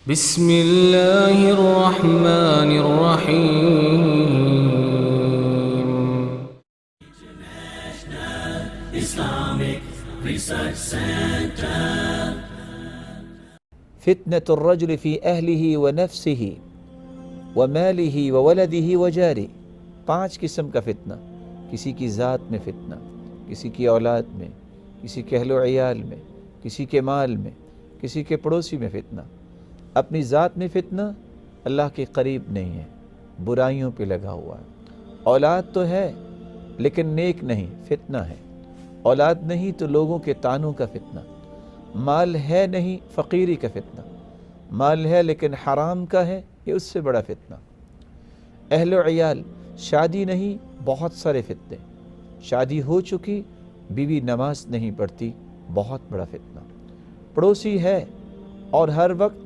بسم اللہ الرحمن الرحیم. فتنة الرجل في أهله ونفسه وماله وولده وجاره. 5 قسم کا فتنہ. کسی کی ذات میں فتنہ، کسی کی اولاد میں، کسی کے اہل و عیال میں، کسی کے مال میں، کسی کے پڑوسی میں فتنہ. اپنی ذات میں فتنہ اللہ کے قریب نہیں ہے، برائیوں پہ لگا ہوا ہے. اولاد تو ہے لیکن نیک نہیں، فتنہ ہے. اولاد نہیں تو لوگوں کے طعنوں کا فتنہ. مال ہے نہیں، فقیری کا فتنہ. مال ہے لیکن حرام کا ہے، یہ اس سے بڑا فتنہ. اہل و عیال، شادی نہیں، بہت سارے فتنے. شادی ہو چکی، بیوی نماز نہیں پڑھتی، بہت بڑا فتنہ. پڑوسی ہے اور ہر وقت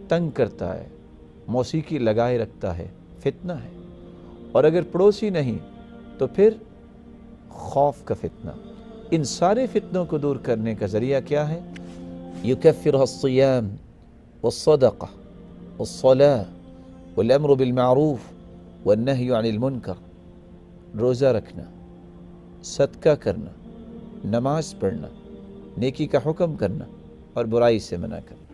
تنگ کرتا ہے، موسیقی لگائے رکھتا ہے، فتنہ ہے. اور اگر پڑوسی نہیں تو پھر خوف کا فتنہ. ان سارے فتنوں کو دور کرنے کا ذریعہ کیا ہے؟ یکفرها الصیام والصدقہ والصلاة والامر بالمعروف والنہی عن المنکر. روزہ رکھنا، صدقہ کرنا، نماز پڑھنا، نیکی کا حکم کرنا اور برائی سے منع کرنا.